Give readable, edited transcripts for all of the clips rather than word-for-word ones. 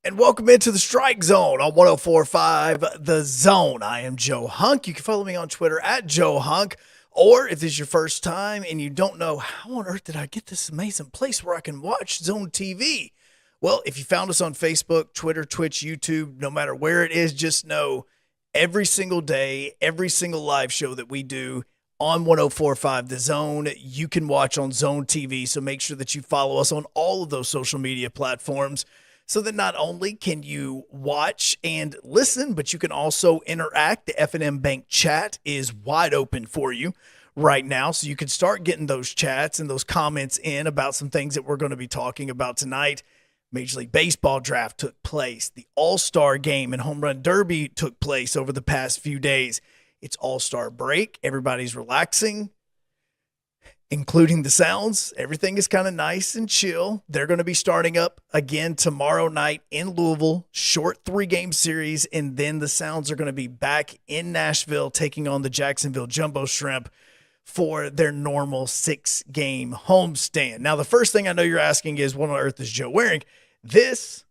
And welcome into the Strike Zone on 104.5 The Zone. I am Joe Hunk. You can follow me on Twitter at Joe Hunk. Or if this is your first time and you don't know how on earth did I get this amazing place where I can watch Zone TV? Well, if you found us on Facebook, Twitter, Twitch, YouTube, no matter where it is, just know every single day, every single live show that we do on 104.5 The Zone, you can watch on Zone TV. So make sure that you follow us on all of those social media platforms, so that not only can you watch and listen, but you can also interact. The F&M Bank chat is wide open for you right now, so you can start getting those chats and those comments in about some things that we're going to be talking about tonight. Major League Baseball draft took place. The All-Star game and Home Run Derby took place over the past few days. It's All-Star break. Everybody's relaxing, including the Sounds. Everything is kind of nice and chill. They're going to be starting up again tomorrow night in Louisville, short 3-game series, and then the Sounds are going to be back in Nashville taking on the Jacksonville Jumbo Shrimp for their normal 6-game homestand. Now, the first thing I know you're asking is, what on earth is Joe wearing? This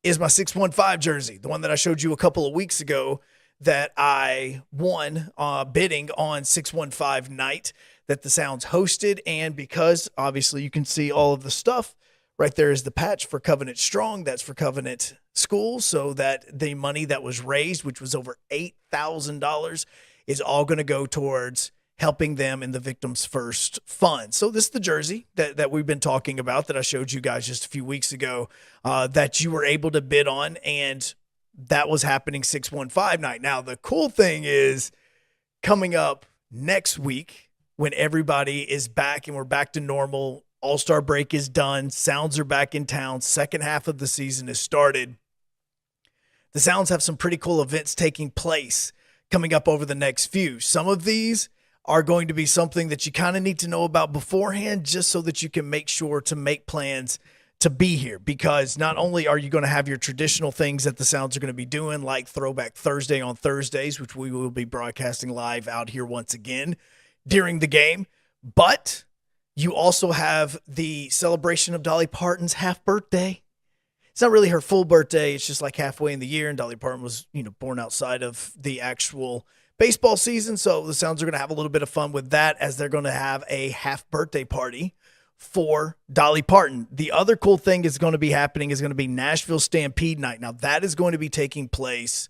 is my 615 jersey, the one that I showed you a couple of weeks ago that I won bidding on 615 night that the Sounds hosted. And because obviously you can see all of the stuff right there is the patch for Covenant Strong. That's for Covenant School. So that the money that was raised, which was over $8,000, is all going to go towards helping them in the Victims First Fund. So this is the jersey that we've been talking about that I showed you guys just a few weeks ago that you were able to bid on. And that was happening 615 night. Now, the cool thing is coming up next week, when everybody is back and we're back to normal, All-Star break is done, Sounds are back in town, second half of the season is started. The Sounds have some pretty cool events taking place coming up over the next few. Some of these are going to be something that you kind of need to know about beforehand, just so that you can make sure to make plans to be here, because not only are you going to have your traditional things that the Sounds are going to be doing, like Throwback Thursday on Thursdays, which we will be broadcasting live out here once again during the game, but you also have the celebration of Dolly Parton's half birthday. It's not really her full birthday. It's just like halfway in the year. And Dolly Parton was, born outside of the actual baseball season. So the Sounds are going to have a little bit of fun with that, as they're going to have a half birthday party for Dolly Parton. The other cool thing is going to be happening is going to be Nashville Stampede night. Now that is going to be taking place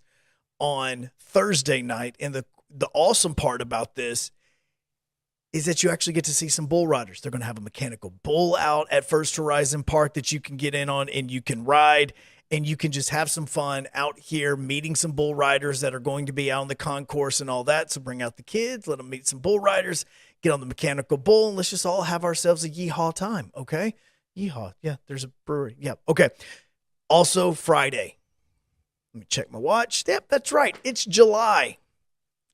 on Thursday night. And the awesome part about this is that you actually get to see some bull riders. They're going to have a mechanical bull out at First Horizon Park that you can get in on and you can ride, and you can just have some fun out here meeting some bull riders that are going to be out on the concourse and all that. So bring out the kids, let them meet some bull riders, get on the mechanical bull, and let's just all have ourselves a yeehaw time, okay? Yeehaw. Yeah, there's a brewery. Yeah, okay. Also, Friday. Let me check my watch. Yep, that's right. It's July.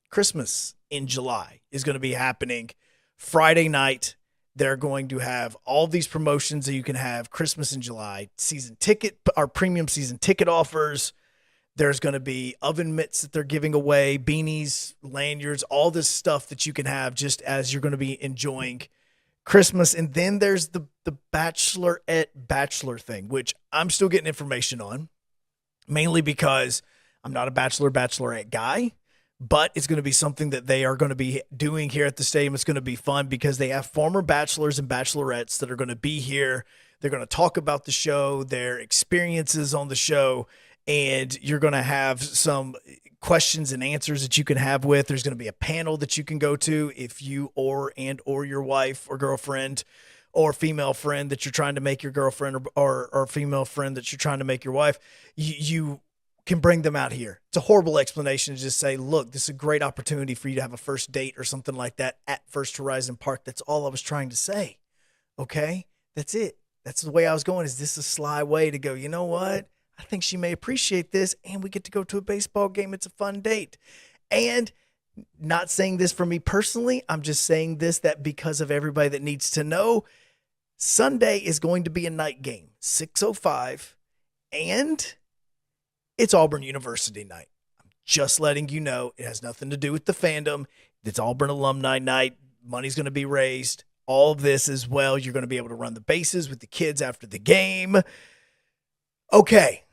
Christmas in July is going to be happening Friday night. They're going to have all these promotions that you can have Christmas in July, season ticket, our premium season ticket offers. There's going to be oven mitts that they're giving away, beanies, lanyards, all this stuff that you can have just as you're going to be enjoying Christmas. And then there's the bachelorette bachelor thing, which I'm still getting information on, mainly because I'm not a bachelorette guy. But it's going to be something that they are going to be doing here at the stadium. It's going to be fun because they have former bachelors and bachelorettes that are going to be here. They're going to talk about the show, their experiences on the show, and you're going to have some questions and answers that you can have with. There's going to be a panel that you can go to if you or your wife or girlfriend or female friend that you're trying to make your girlfriend or female friend that you're trying to make your wife, you can bring them out here. It's a horrible explanation to just say, look, this is a great opportunity for you to have a first date or something like that at First Horizon Park. That's all I was trying to say. Okay? That's it. That's the way I was going. Is this a sly way to go, you know what? I think she may appreciate this, and we get to go to a baseball game. It's a fun date. And not saying this for me personally, I'm just saying this that because of everybody that needs to know, Sunday is going to be a night game, 6:05, and it's Auburn University night. I'm just letting you know. It has nothing to do with the fandom. It's Auburn alumni night. Money's going to be raised. All of this as well. You're going to be able to run the bases with the kids after the game. Okay,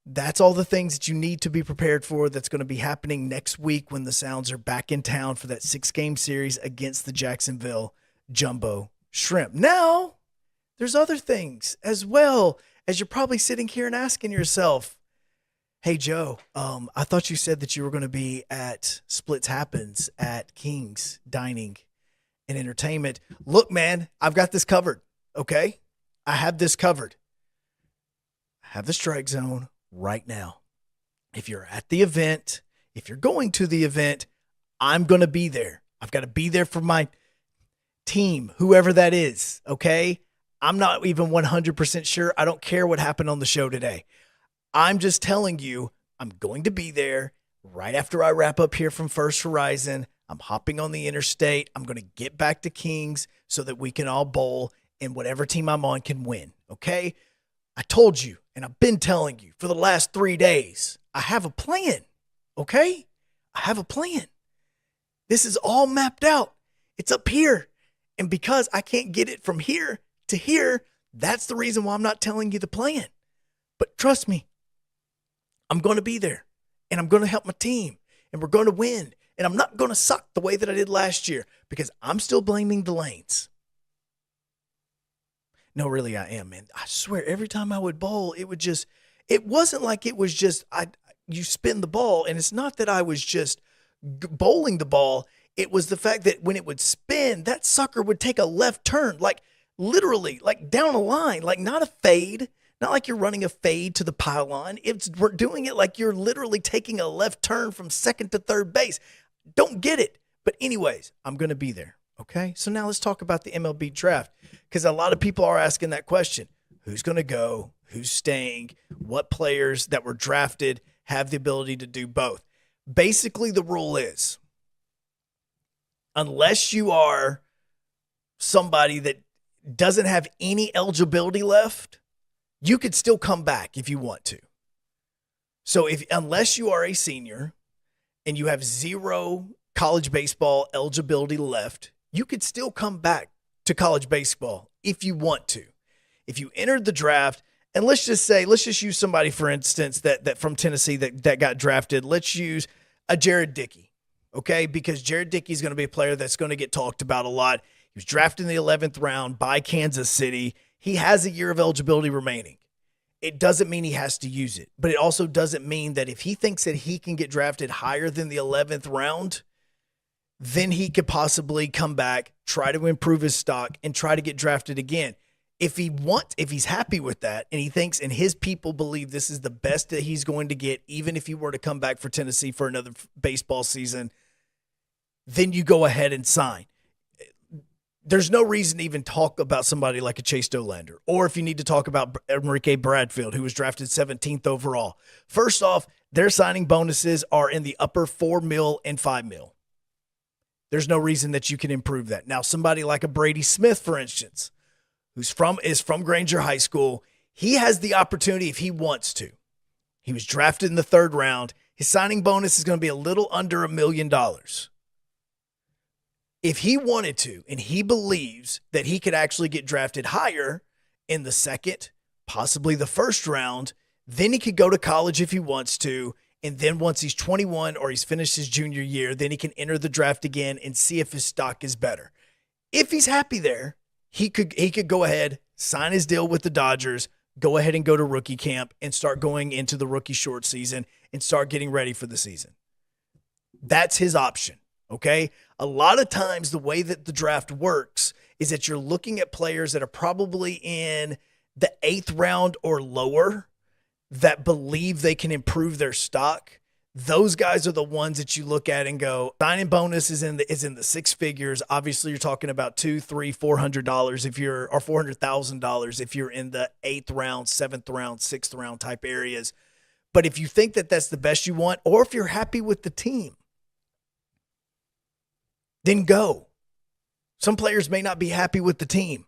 That's all the things that you need to be prepared for. That's going to be happening next week when the Sounds are back in town for that 6-game series against the Jacksonville Jumbo Shrimp. Now, there's other things as well, as you're probably sitting here and asking yourself, hey, Joe, I thought you said that you were going to be at Splits Happens at King's Dining and Entertainment. Look, man, I've got this covered, okay? I have this covered. I have the strike zone right now. If you're at the event, if you're going to the event, I'm going to be there. I've got to be there for my team, whoever that is, okay? I'm not even 100% sure. I don't care what happened on the show today. I'm just telling you, I'm going to be there right after I wrap up here from First Horizon. I'm hopping on the interstate. I'm going to get back to Kings so that we can all bowl and whatever team I'm on can win, okay? I told you, and I've been telling you for the last 3 days, I have a plan, okay? I have a plan. This is all mapped out. It's up here. And because I can't get it from here to here, that's the reason why I'm not telling you the plan. But trust me, I'm going to be there, and I'm going to help my team, and we're going to win. And I'm not going to suck the way that I did last year because I'm still blaming the lanes. No, really, I am, man. I swear, every time I would bowl, it wasn't like it was just, you spin the ball, and it's not that I was just bowling the ball. It was the fact that when it would spin, that sucker would take a left turn, like literally, like down a line, like not a fade, not like you're running a fade to the pylon. We're doing it like you're literally taking a left turn from second to third base. Don't get it. But anyways, I'm going to be there. Okay, so now let's talk about the MLB draft because a lot of people are asking that question. Who's going to go? Who's staying? What players that were drafted have the ability to do both? Basically, the rule is unless you are somebody that doesn't have any eligibility left, you could still come back if you want to. So unless you are a senior and you have 0 college baseball eligibility left, you could still come back to college baseball if you want to. If you entered the draft, and let's just use somebody, for instance, that from Tennessee that got drafted. Let's use a Jared Dickey, okay? Because Jared Dickey is going to be a player that's going to get talked about a lot. He was drafted in the 11th round by Kansas City. He has a year of eligibility remaining. It doesn't mean he has to use it, but it also doesn't mean that if he thinks that he can get drafted higher than the 11th round, then he could possibly come back, try to improve his stock, and try to get drafted again. If he's happy with that, and he thinks and his people believe this is the best that he's going to get, even if he were to come back for Tennessee for another baseball season, then you go ahead and sign. There's no reason to even talk about somebody like a Chase Dollander, or if you need to talk about Enrique Bradfield, who was drafted 17th overall. First off, their signing bonuses are in the upper $4 million and $5 million. There's no reason that you can improve that. Now, somebody like a Brady Smith, for instance, is from Granger High School, he has the opportunity if he wants to. He was drafted in the 3rd round. His signing bonus is going to be a little under $1 million. If he wanted to, and he believes that he could actually get drafted higher in the 2nd, possibly the 1st round, then he could go to college if he wants to. And then once he's 21 or he's finished his junior year, then he can enter the draft again and see if his stock is better. If he's happy there, he could go ahead, sign his deal with the Dodgers, go ahead and go to rookie camp and start going into the rookie short season and start getting ready for the season. That's his option, okay? A lot of times the way that the draft works is that you're looking at players that are probably in the 8th round or lower that believe they can improve their stock. Those guys are the ones that you look at and go, signing bonus is in the 6 figures. Obviously, you're talking about $200, $300, $400 or $400,000 if you're in the 8th round, 7th round, 6th round type areas. But if you think that that's the best you want, or if you're happy with the team, then go. Some players may not be happy with the team.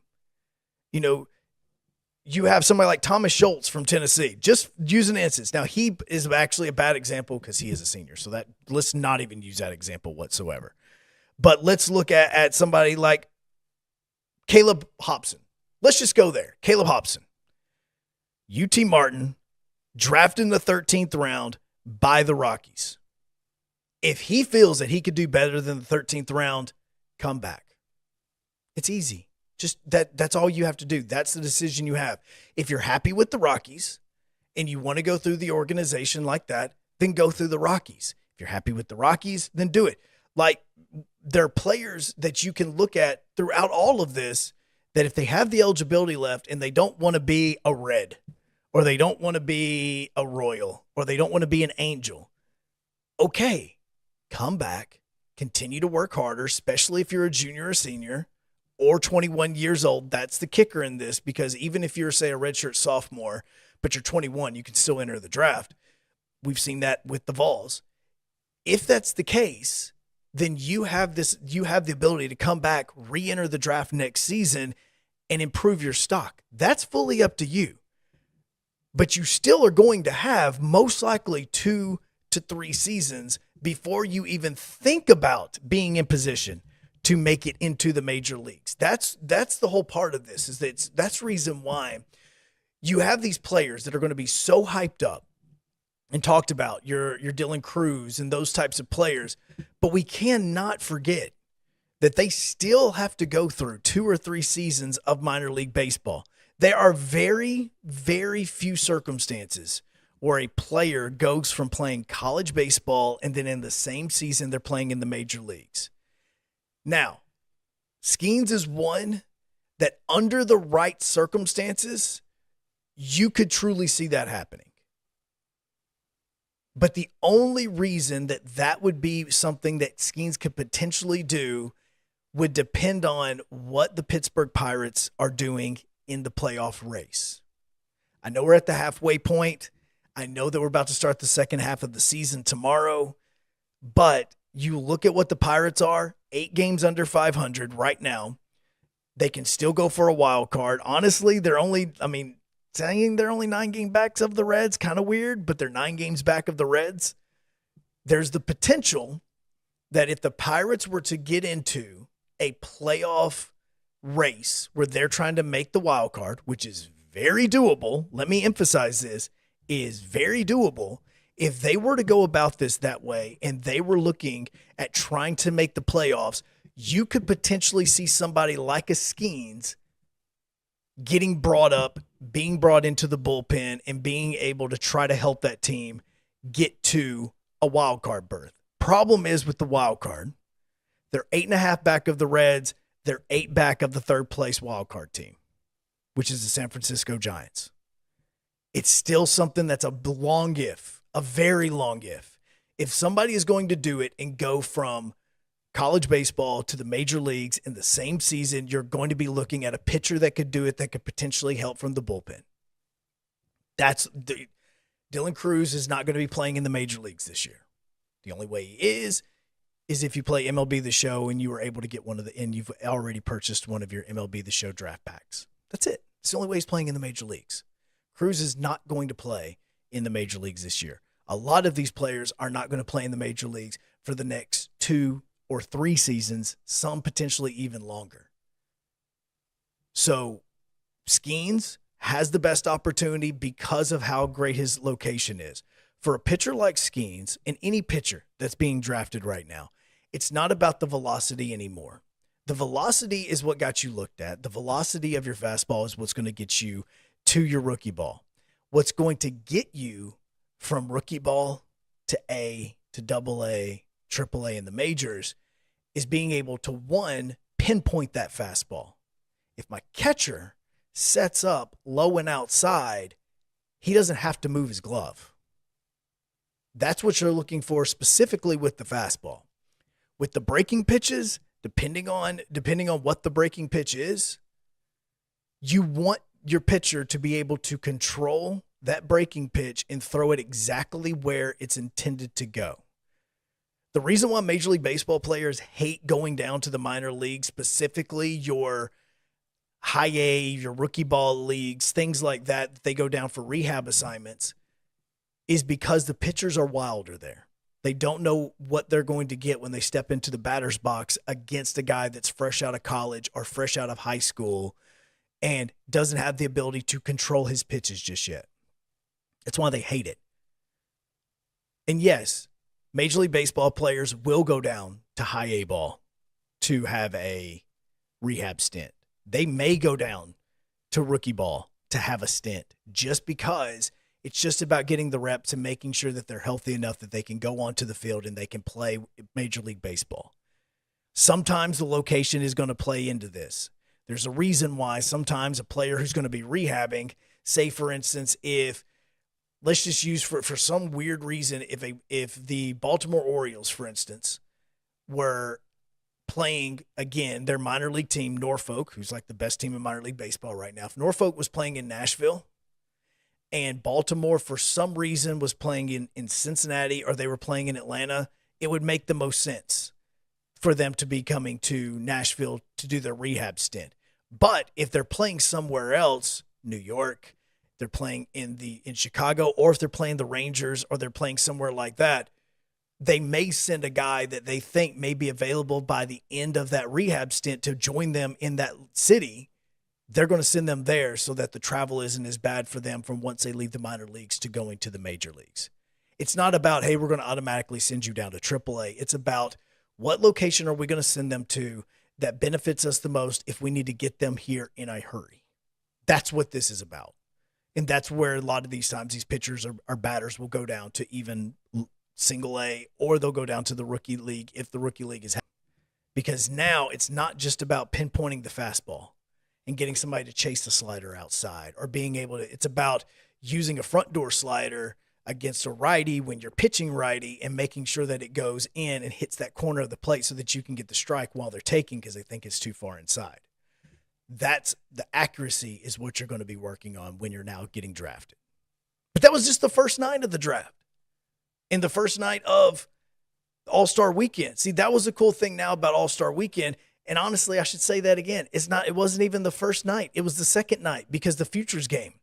You know, you have somebody like Thomas Schultz from Tennessee. Just use an instance. Now, he is actually a bad example because he is a senior. So let's not even use that example whatsoever. But let's look at somebody like Caleb Hobson. Let's just go there. Caleb Hobson. UT Martin, drafted in the 13th round by the Rockies. If he feels that he could do better than the 13th round, come back. It's easy. Just that's all you have to do. That's the decision you have. If you're happy with the Rockies and you want to go through the organization like that, then go through the Rockies. If you're happy with the Rockies, then do it. Like, there are players that you can look at throughout all of this that if they have the eligibility left and they don't want to be a Red, or they don't want to be a Royal, or they don't want to be an Angel, okay, come back, continue to work harder, especially if you're a junior or senior or 21 years old. That's the kicker in this, because even if you're, say, a redshirt sophomore, but you're 21, you can still enter the draft. We've seen that with the Vols. If that's the case, then you have the ability to come back, re-enter the draft next season, and improve your stock. That's fully up to you. But you still are going to have most likely 2 to 3 seasons before you even think about being in position to make it into the major leagues. That's the whole part of this, is that's the reason why you have these players that are going to be so hyped up and talked about, your Dylan Cruz and those types of players. But we cannot forget that they still have to go through 2 or 3 seasons of minor league baseball. There are very, very few circumstances where a player goes from playing college baseball and then in the same season they're playing in the major leagues. Now, Skeens is one that under the right circumstances, you could truly see that happening. But the only reason that would be something that Skeens could potentially do would depend on what the Pittsburgh Pirates are doing in the playoff race. I know we're at the halfway point. I know that we're about to start the second half of the season tomorrow, but you look at what the Pirates are, 8 games under 500 right now. They can still go for a wild card. Honestly, saying they're only 9 game backs of the Reds, kind of weird, but they're 9 games back of the Reds. There's the potential that if the Pirates were to get into a playoff race where they're trying to make the wild card, which is very doable. Let me emphasize this, is very doable. If they were to go about this that way and they were looking at trying to make the playoffs, you could potentially see somebody like a Skeens getting brought up, being brought into the bullpen, and being able to try to help that team get to a wild card berth. Problem is with the wild card, they're 8.5 back of the Reds. They're 8 back of the third place wild card team, which is the San Francisco Giants. It's still something that's a long if, a very long if. If somebody is going to do it and go from college baseball to the major leagues in the same season, you're going to be looking at a pitcher that could do it, that could potentially help from the bullpen. Dylan Cruz is not going to be playing in the major leagues this year. The only way he is if you play MLB The Show and you were able to get and you've already purchased one of your MLB The Show draft packs. That's it. It's the only way he's playing in the major leagues. Cruz is not going to play in the major leagues this year. A lot of these players are not going to play in the major leagues for the next 2 or 3 seasons, some potentially even longer. So Skeens has the best opportunity because of how great his location is. For a pitcher like Skeens, and any pitcher that's being drafted right now, it's not about the velocity anymore. The velocity is what got you looked at. The velocity of your fastball is what's going to get you to your rookie ball. What's going to get you from rookie ball to A, to AA, AAA in the majors is being able to, one, pinpoint that fastball. If my catcher sets up low and outside, he doesn't have to move his glove. That's what you're looking for specifically with the fastball. With the breaking pitches, depending on what the breaking pitch is, you want your pitcher to be able to control that breaking pitch and throw it exactly where it's intended to go. The reason why Major League Baseball players hate going down to the minor leagues, specifically your high A, your rookie ball leagues, things like that, they go down for rehab assignments, is because the pitchers are wilder there. They don't know what they're going to get when they step into the batter's box against a guy that's fresh out of college or fresh out of high school and doesn't have the ability to control his pitches just yet. It's why they hate it. And yes, Major League Baseball players will go down to high A ball to have a rehab stint. They may go down to rookie ball to have a stint just because it's just about getting the reps and making sure that they're healthy enough that they can go onto the field and they can play Major League Baseball. Sometimes the location is going to play into this. There's a reason why sometimes a player who's going to be rehabbing, say for instance, if let's just use for some weird reason, if the Baltimore Orioles, for instance, were playing again their minor league team, Norfolk, who's like the best team in minor league baseball right now. If Norfolk was playing in Nashville and Baltimore for some reason was playing in Cincinnati or they were playing in Atlanta, it would make the most sense for them to be coming to Nashville to do their rehab stint. But if they're playing somewhere else, New York, they're playing in Chicago, or if they're playing the Rangers or they're playing somewhere like that, they may send a guy that they think may be available by the end of that rehab stint to join them in that city. They're going to send them there so that the travel isn't as bad for them from once they leave the minor leagues to going to the major leagues. It's not about, hey, we're going to automatically send you down to AAA. It's about what location are we going to send them to that benefits us the most if we need to get them here in a hurry. That's what this is about. And that's where a lot of these times these pitchers or batters will go down to even single A, or they'll go down to the rookie league if the rookie league is happening. Because now it's not just about pinpointing the fastball and getting somebody to chase the slider outside or being able to, it's about using a front door slider against a righty when you're pitching righty and making sure that it goes in and hits that corner of the plate so that you can get the strike while they're taking because they think it's too far inside. That's the accuracy is what you're going to be working on when you're now getting drafted. But that was just the first night of the draft. In the first night of All-Star Weekend. See, that was a cool thing now about All-Star Weekend. And honestly, I should say that again. It wasn't even the first night. It was the second night because the Futures game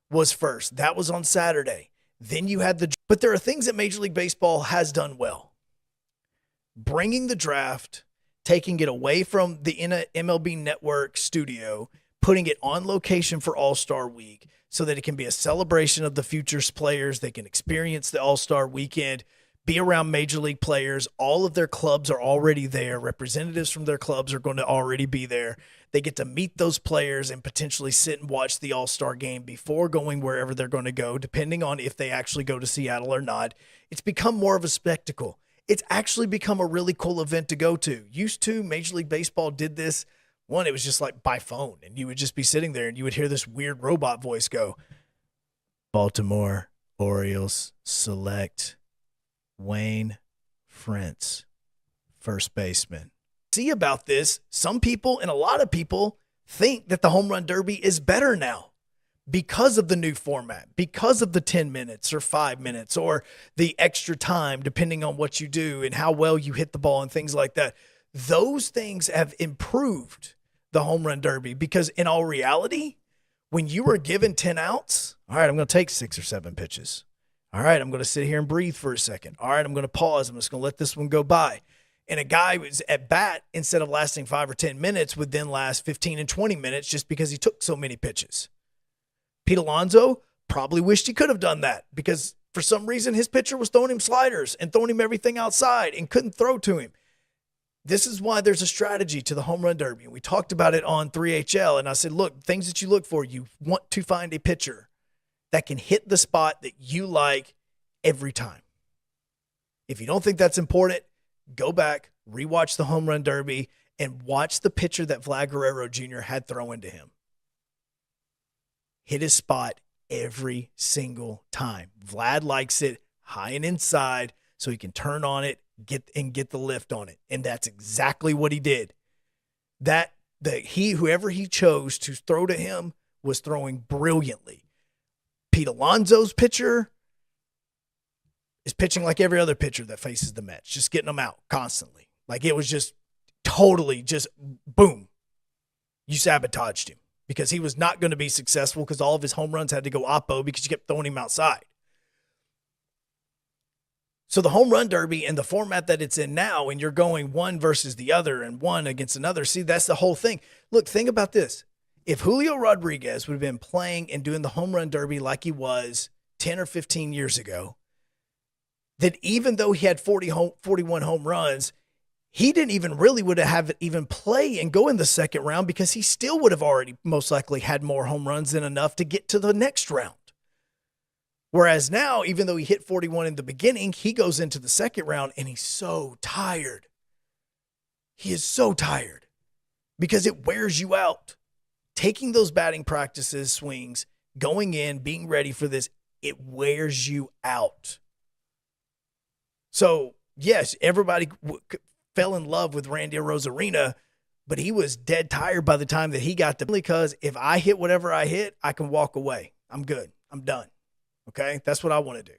was first. That was on Saturday. Then you had but there are things that Major League Baseball has done well. Bringing the draft, taking it away from the MLB Network studio, putting it on location for All-Star Week so that it can be a celebration of the Futures players. They can experience the All-Star Weekend, be around Major League players. All of their clubs are already there. Representatives from their clubs are going to already be there. They get to meet those players and potentially sit and watch the All-Star game before going wherever they're going to go, depending on if they actually go to Seattle or not. It's become more of a spectacle. It's actually become a really cool event to go to. Used to, Major League Baseball did this. One, it was just like by phone, and you would just be sitting there and you would hear this weird robot voice go, Baltimore Orioles select Wayne Frentz, first baseman. See about this, some people and a lot of people think that the Home Run Derby is better now because of the new format, because of the 10 minutes or 5 minutes or the extra time, depending on what you do and how well you hit the ball and things like that. Those things have improved the Home Run Derby because in all reality, when you were given 10 outs, all right, I'm going to take 6 or 7 pitches. All right, I'm going to sit here and breathe for a second. All right, I'm going to pause. I'm just going to let this one go by. And a guy was at bat, instead of lasting 5 or 10 minutes, would then last 15 and 20 minutes just because he took so many pitches. Pete Alonso probably wished he could have done that because for some reason his pitcher was throwing him sliders and throwing him everything outside and couldn't throw to him. This is why there's a strategy to the Home Run Derby. And we talked about it on 3HL. And I said, look, things that you look for, you want to find a pitcher that can hit the spot that you like every time. If you don't think that's important, go back, rewatch the Home Run Derby, and watch the pitcher that Vlad Guerrero Jr. had thrown to him. Hit his spot every single time. Vlad likes it high and inside so he can turn on it, get the lift on it. And that's exactly what he did. Whoever he chose to throw to him was throwing brilliantly. Pete Alonso's pitcher is pitching like every other pitcher that faces the Mets, just getting them out constantly. Like it was just totally just boom. You sabotaged him because he was not going to be successful because all of his home runs had to go oppo because you kept throwing him outside. So the Home Run Derby and the format that it's in now, and you're going one versus the other and one against another, see, that's the whole thing. Look, think about this. If Julio Rodriguez would have been playing and doing the Home Run Derby like he was 10 or 15 years ago that even though he had 41 home runs, he didn't even really would have even play and go in the second round because he still would have already most likely had more home runs than enough to get to the next round. Whereas now, even though he hit 41 in the beginning, he goes into the second round and he's so tired. He is so tired because it wears you out. Taking those batting practices, swings, going in, being ready for this, it wears you out. So, yes, everybody fell in love with Randy Arozarena, but he was dead tired by the time that he got to, because if I hit whatever I hit, I can walk away. I'm good. I'm done. Okay? That's what I want to do.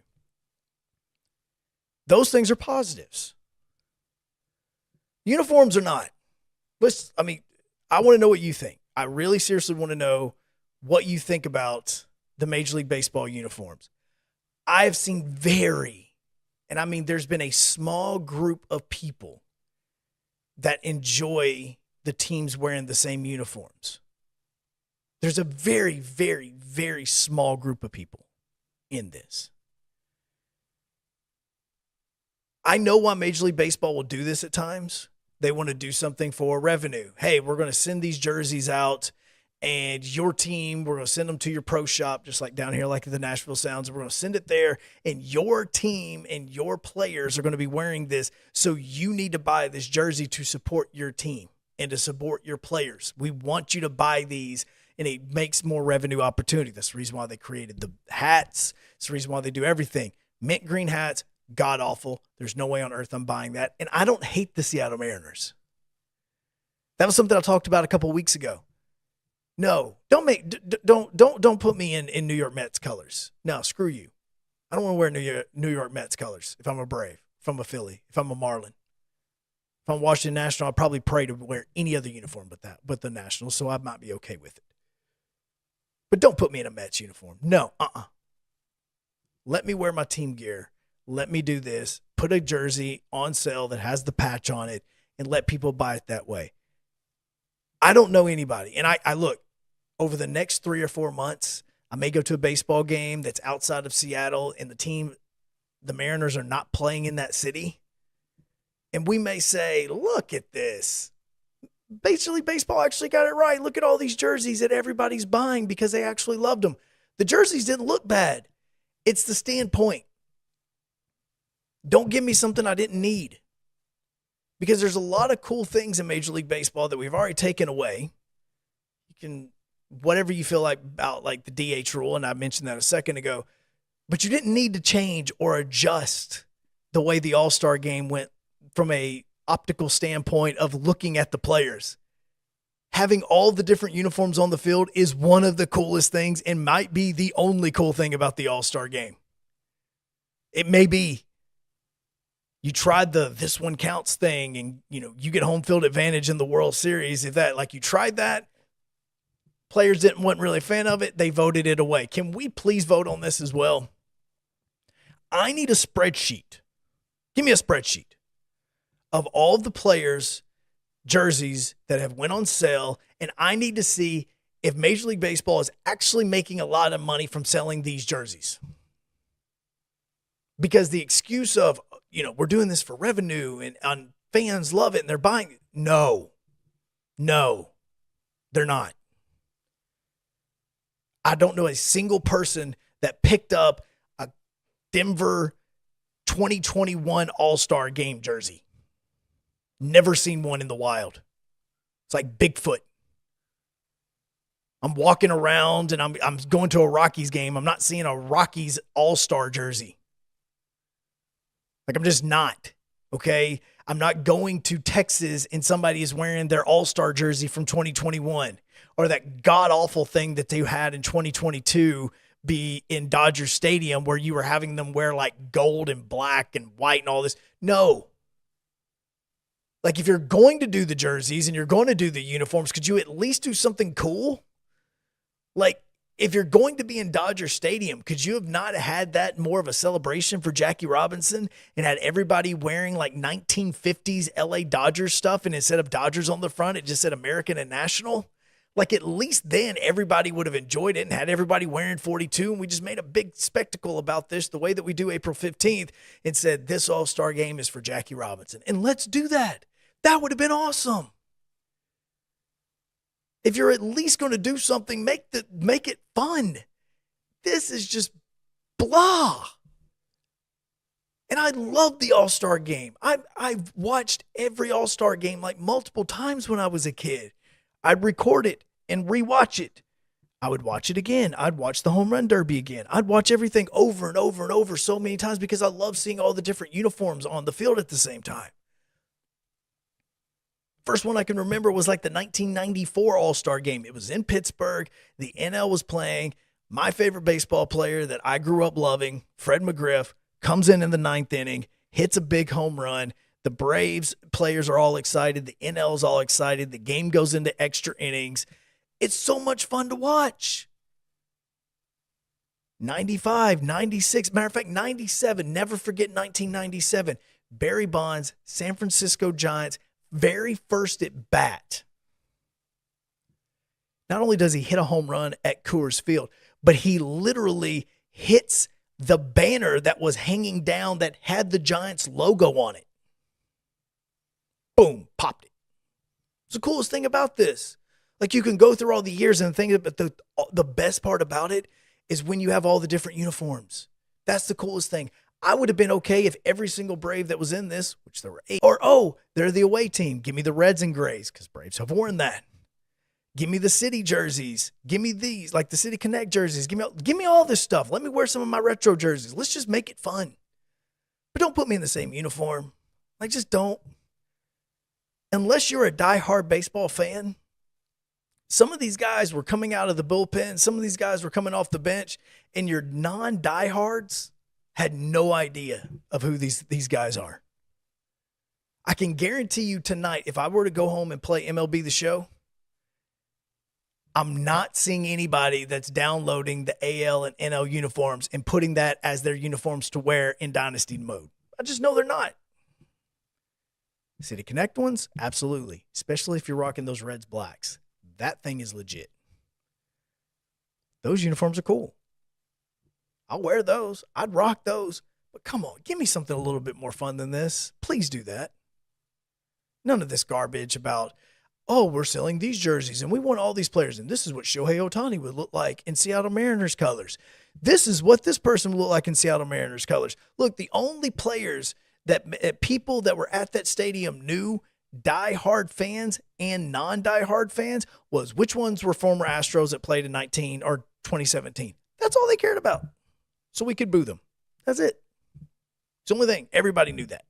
Those things are positives. Uniforms are not. I want to know what you think. I really seriously want to know what you think about the Major League Baseball uniforms. I have seen there's been a small group of people that enjoy the teams wearing the same uniforms. There's a very, very, very small group of people in this. I know why Major League Baseball will do this at times. They want to do something for revenue. Hey, we're going to send these jerseys out, and your team, we're going to send them to your pro shop, just like down here, like the Nashville Sounds. We're going to send it there, and your team and your players are going to be wearing this, so you need to buy this jersey to support your team and to support your players. We want you to buy these, and it makes more revenue opportunity. That's the reason why they created the hats. It's the reason why they do everything. Mint green hats, god awful. There's no way on earth I'm buying that. And I don't hate the Seattle Mariners. That was something I talked about a couple of weeks ago. No, don't put me in New York Mets colors. No, screw you. I don't want to wear New York Mets colors if I'm a Brave, if I'm a Philly, if I'm a Marlin. If I'm Washington National, I'd probably pray to wear any other uniform but the Nationals, so I might be okay with it. But don't put me in a Mets uniform. No, Let me wear my team gear. Let me do this. Put a jersey on sale that has the patch on it and let people buy it that way. I don't know anybody. And I look, over the next 3 or 4 months, I may go to a baseball game that's outside of Seattle and the Mariners are not playing in that city. And we may say, look at this. Basically, baseball actually got it right. Look at all these jerseys that everybody's buying because they actually loved them. The jerseys didn't look bad. It's the standpoint. Don't give me something I didn't need. Because there's a lot of cool things in Major League Baseball that we've already taken away. You can, whatever you feel like about like the DH rule, and I mentioned that a second ago, but you didn't need to change or adjust the way the All-Star game went from a optical standpoint of looking at the players. Having all the different uniforms on the field is one of the coolest things and might be the only cool thing about the All-Star game. It may be. You tried the this one counts thing and, you get home field advantage in the World Series. If that, like you tried that, players weren't really a fan of it. They voted it away. Can we please vote on this as well? I need a spreadsheet. Give me a spreadsheet of all of the players' jerseys that have went on sale, and I need to see if Major League Baseball is actually making a lot of money from selling these jerseys. Because the excuse of, we're doing this for revenue and fans love it and they're buying it. No, they're not. I don't know a single person that picked up a Denver 2021 All-Star game jersey. Never seen one in the wild. It's like Bigfoot. I'm walking around and I'm going to a Rockies game. I'm not seeing a Rockies All-Star jersey. Like, I'm just not, okay? I'm not going to Texas and somebody is wearing their All-Star jersey from 2021 or that god-awful thing that they had in 2022 be in Dodger Stadium where you were having them wear like gold and black and white and all this. No. Like, if you're going to do the jerseys and you're going to do the uniforms, could you at least do something cool? Like, if you're going to be in Dodger Stadium, could you have not had that more of a celebration for Jackie Robinson and had everybody wearing like 1950s LA Dodgers stuff, and instead of Dodgers on the front, it just said American and National? Like, at least then everybody would have enjoyed it and had everybody wearing 42. And we just made a big spectacle about this the way that we do April 15th and said this All-Star game is for Jackie Robinson. And let's do that. That would have been awesome. If you're at least going to do something, make it fun. This is just blah. And I love the All-Star game. I've watched every All-Star game like multiple times when I was a kid. I'd record it and rewatch it. I would watch it again. I'd watch the Home Run Derby again. I'd watch everything over and over and over so many times because I love seeing all the different uniforms on the field at the same time. First one I can remember was like the 1994 All-Star game. It was in Pittsburgh. The NL was playing. My favorite baseball player that I grew up loving, Fred McGriff, comes in the ninth inning, hits a big home run. The Braves players are all excited. The NL is all excited. The game goes into extra innings. It's so much fun to watch. 95, 96, matter of fact, 97. Never forget 1997. Barry Bonds, San Francisco Giants, very first at bat. Not only does he hit a home run at Coors Field, but he literally hits the banner that was hanging down that had the Giants logo on it. Boom, popped it. It's the coolest thing about this. Like, you can go through all the years and think, but the best part about it is when you have all the different uniforms. That's the coolest thing. I would have been okay if every single Brave that was in this, which there were 8, or, oh, they're the away team. Give me the reds and grays, because Braves have worn that. Give me the city jerseys. Give me these, like the City Connect jerseys. Give me all this stuff. Let me wear some of my retro jerseys. Let's just make it fun. But don't put me in the same uniform. Like, just don't. Unless you're a diehard baseball fan, some of these guys were coming out of the bullpen. Some of these guys were coming off the bench, and your non-diehards had no idea of who these guys are. I can guarantee you tonight, if I were to go home and play MLB The Show, I'm not seeing anybody that's downloading the AL and NL uniforms and putting that as their uniforms to wear in Dynasty mode. I just know they're not. City Connect ones? Absolutely. Especially if you're rocking those Reds blacks. That thing is legit. Those uniforms are cool. I'll wear those. I'd rock those. But come on, give me something a little bit more fun than this. Please do that. None of this garbage about, oh, we're selling these jerseys and we want all these players. And this is what Shohei Ohtani would look like in Seattle Mariners colors. This is what this person would look like in Seattle Mariners colors. Look, the only players that people that were at that stadium knew, diehard fans and non-diehard fans, was which ones were former Astros that played in 2017. That's all they cared about. So we could boo them. That's it. It's the only thing. Everybody knew that.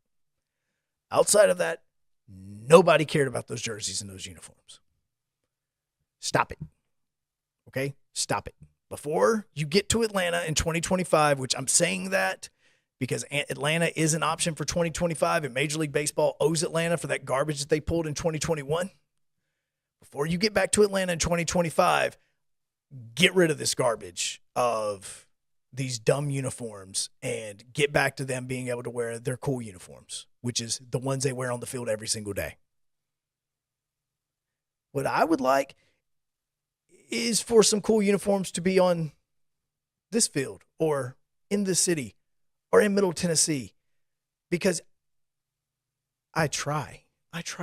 Outside of that, nobody cared about those jerseys and those uniforms. Stop it. Okay? Stop it. Before you get to Atlanta in 2025, which I'm saying that because Atlanta is an option for 2025 and Major League Baseball owes Atlanta for that garbage that they pulled in 2021. Before you get back to Atlanta in 2025, get rid of this garbage of these dumb uniforms and get back to them being able to wear their cool uniforms, which is the ones they wear on the field every single day. What I would like is for some cool uniforms to be on this field or in this city or in Middle Tennessee, because I try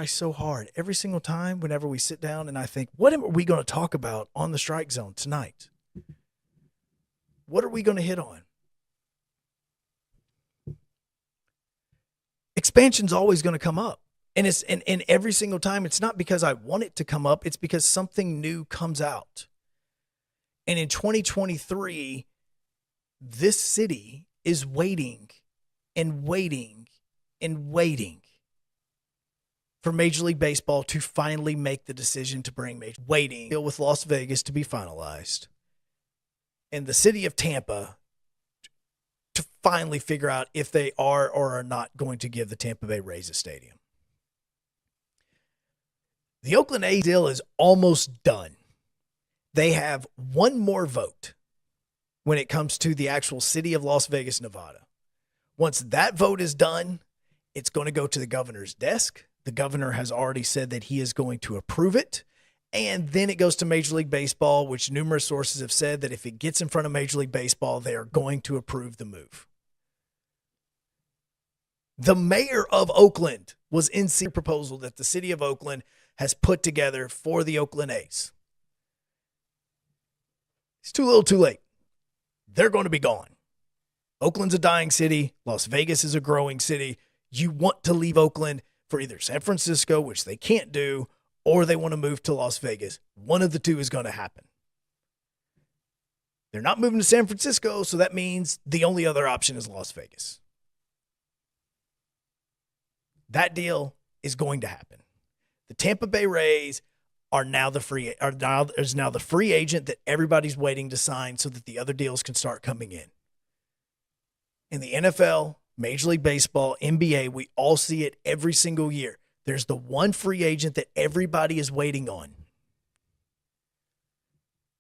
so hard every single time whenever we sit down and I think, what are we going to talk about on the Strike Zone tonight? What are we going to hit on? Expansion's always going to come up. And it's and every single time, it's not because I want it to come up, it's because something new comes out. And in 2023, this city is waiting and waiting and waiting for Major League Baseball to finally make the decision to bring waiting deal with Las Vegas to be finalized. And the city of Tampa to finally figure out if they are or are not going to give the Tampa Bay Rays a stadium. The Oakland A's deal is almost done. They have one more vote when it comes to the actual city of Las Vegas, Nevada. Once that vote is done, it's going to go to the governor's desk. The governor has already said that he is going to approve it. And then it goes to Major League Baseball, which numerous sources have said that if it gets in front of Major League Baseball, they are going to approve the move. The mayor of Oakland was in the proposal that the city of Oakland has put together for the Oakland A's. It's too little too late. They're going to be gone. Oakland's a dying city. Las Vegas is a growing city. You want to leave Oakland for either San Francisco, which they can't do, or they want to move to Las Vegas. One of the two is going to happen. They're not moving to San Francisco, so that means the only other option is Las Vegas. That deal is going to happen. The Tampa Bay Rays is now the free agent that everybody's waiting to sign so that the other deals can start coming in. In the NFL, Major League Baseball, NBA, we all see it every single year. There's the one free agent that everybody is waiting on.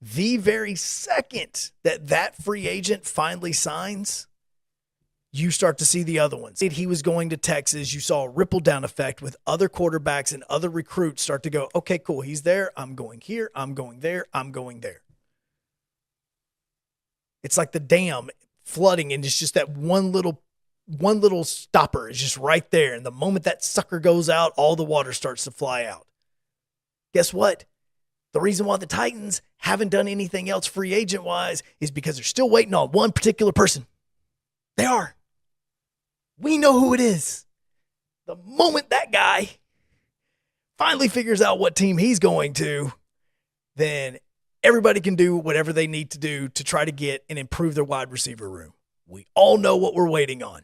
The very second that free agent finally signs, you start to see the other ones. He was going to Texas. You saw a ripple down effect with other quarterbacks and other recruits start to go, okay, cool, he's there. I'm going here. I'm going there. I'm going there. It's like the dam flooding, and it's just that one little stopper is just right there. And the moment that sucker goes out, all the water starts to fly out. Guess what? The reason why the Titans haven't done anything else free agent-wise is because they're still waiting on one particular person. They are. We know who it is. The moment that guy finally figures out what team he's going to, then everybody can do whatever they need to do to try to get and improve their wide receiver room. We all know what we're waiting on.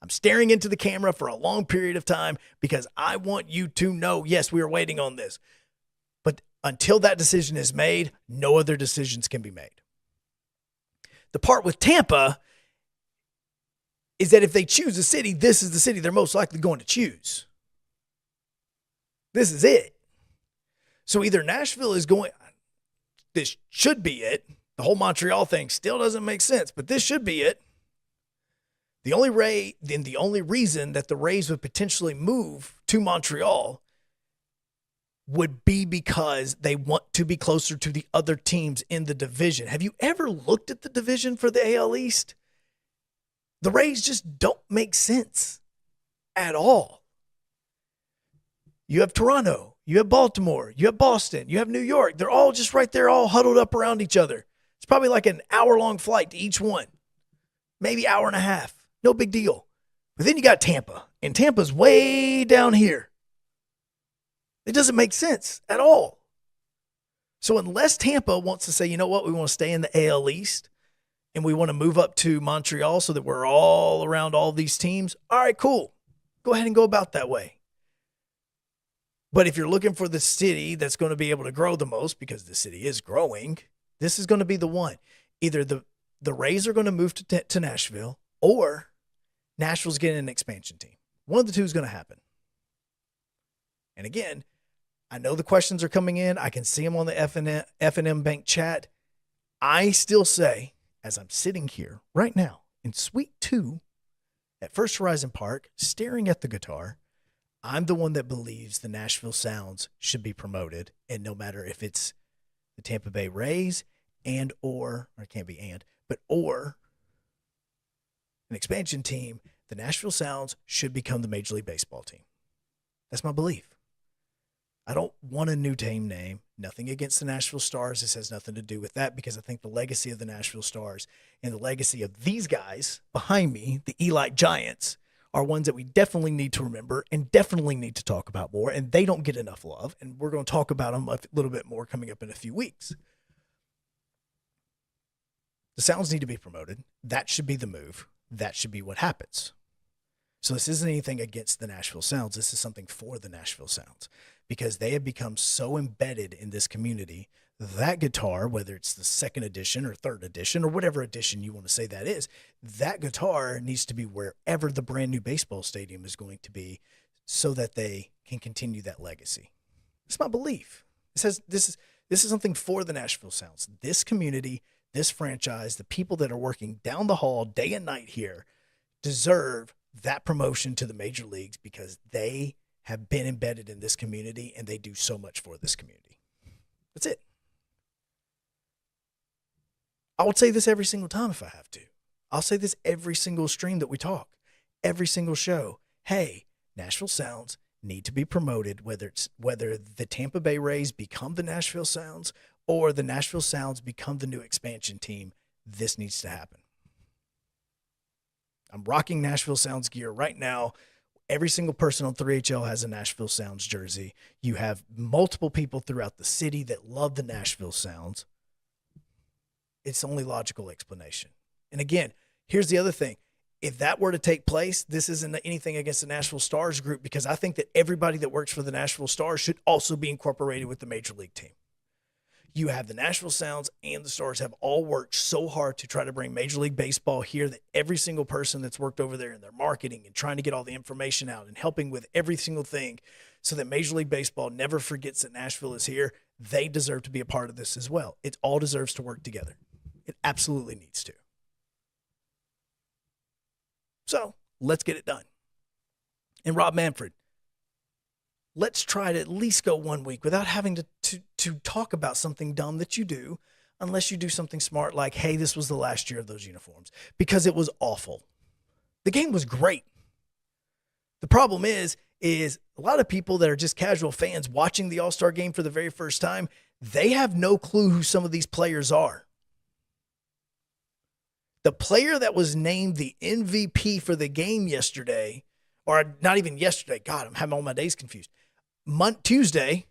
I'm staring into the camera for a long period of time because I want you to know, yes, we are waiting on this. But until that decision is made, no other decisions can be made. The part with Tampa is that if they choose a city, this is the city they're most likely going to choose. This is it. So either Nashville is going, this should be it. The whole Montreal thing still doesn't make sense, but this should be it. The only reason that the Rays would potentially move to Montreal would be because they want to be closer to the other teams in the division. Have you ever looked at the division for the AL East? The Rays just don't make sense at all. You have Toronto, you have Baltimore, you have Boston, you have New York. They're all just right there, all huddled up around each other. It's probably like an hour-long flight to each one, maybe hour and a half. No big deal. But then you got Tampa, and Tampa's way down here. It doesn't make sense at all. So unless Tampa wants to say, you know what, we want to stay in the AL East, and we want to move up to Montreal so that we're all around all these teams, all right, cool. Go ahead and go about that way. But if you're looking for the city that's going to be able to grow the most, because the city is growing, this is going to be the one. Either the Rays are going to move to Nashville, or Nashville's getting an expansion team. One of the two is going to happen. And again, I know the questions are coming in. I can see them on the F&M Bank chat. I still say, as I'm sitting here right now in Suite 2 at First Horizon Park, staring at the guitar, I'm the one that believes the Nashville Sounds should be promoted. And no matter if it's the Tampa Bay Rays or an expansion team, the Nashville Sounds should become the Major League Baseball team. That's my belief. I don't want a new team name. Nothing against the Nashville Stars. This has nothing to do with that, because I think the legacy of the Nashville Stars and the legacy of these guys behind me, the Elite Giants, are ones that we definitely need to remember and definitely need to talk about more, and they don't get enough love, and we're going to talk about them a little bit more coming up in a few weeks. The Sounds need to be promoted. That should be the move. That should be what happens. So this isn't anything against the Nashville Sounds. This is something for the Nashville Sounds, because they have become so embedded in this community. That guitar, whether it's the second edition or third edition or whatever edition you want to say that is, that guitar needs to be wherever the brand new baseball stadium is going to be, so that they can continue that legacy. It's my belief. It says this is something for the Nashville Sounds. This community, this franchise, the people that are working down the hall day and night here deserve that promotion to the major leagues, because they have been embedded in this community and they do so much for this community. That's it. I would say this every single time if I have to. I'll say this every single stream that we talk, every single show. Hey, Nashville Sounds need to be promoted, whether the Tampa Bay Rays become the Nashville Sounds or the Nashville Sounds become the new expansion team. This needs to happen. I'm rocking Nashville Sounds gear right now. Every single person on 3HL has a Nashville Sounds jersey. You have multiple people throughout the city that love the Nashville Sounds. It's the only logical explanation. And again, here's the other thing. If that were to take place, this isn't anything against the Nashville Stars group, because I think that everybody that works for the Nashville Stars should also be incorporated with the Major League team. You have the Nashville Sounds and the Stars have all worked so hard to try to bring Major League Baseball here, that every single person that's worked over there in their marketing and trying to get all the information out and helping with every single thing so that Major League Baseball never forgets that Nashville is here, they deserve to be a part of this as well. It all deserves to work together. It absolutely needs to. So let's get it done. And Rob Manfred, let's try to at least go 1 week without having to talk about something dumb that you do, unless you do something smart like, hey, this was the last year of those uniforms, because it was awful. The game was great. The problem is a lot of people that are just casual fans watching the All-Star game for the very first time, they have no clue who some of these players are. The player that was named the MVP for the game yesterday, or not even yesterday, God, I'm having all my days confused. Tuesday,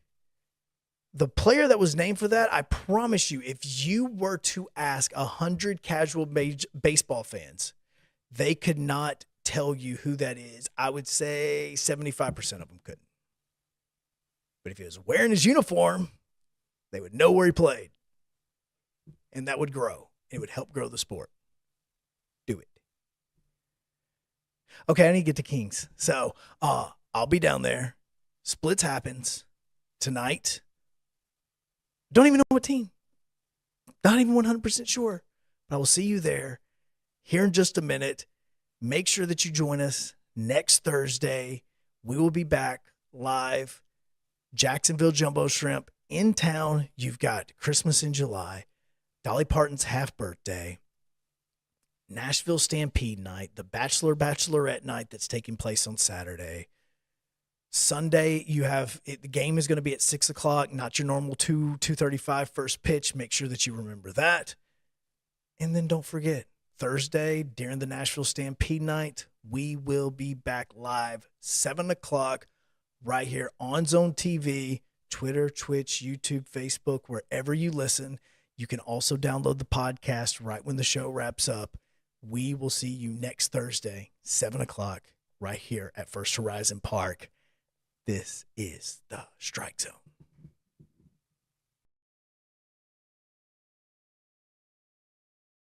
the player that was named for that, I promise you, if you were to ask 100 casual baseball fans, they could not tell you who that is. I would say 75% of them couldn't. But if he was wearing his uniform, they would know where he played. And that would grow. It would help grow the sport. Do it. Okay, I need to get to Kings. So I'll be down there. Splits happens tonight. Don't even know what team. Not even 100% sure. But I will see you there here in just a minute. Make sure that you join us next Thursday. We will be back live. Jacksonville Jumbo Shrimp in town. You've got Christmas in July. Dolly Parton's half birthday. Nashville Stampede night, the Bachelorette night that's taking place on Saturday. Sunday, the game is going to be at 6 o'clock, not your normal 2:35 first pitch. Make sure that you remember that. And then don't forget, Thursday, during the Nashville Stampede night, we will be back live, 7 o'clock, right here on Zone TV, Twitter, Twitch, YouTube, Facebook, wherever you listen. You can also download the podcast right when the show wraps up. We will see you next Thursday, 7 o'clock, right here at First Horizon Park. This is the Strike Zone.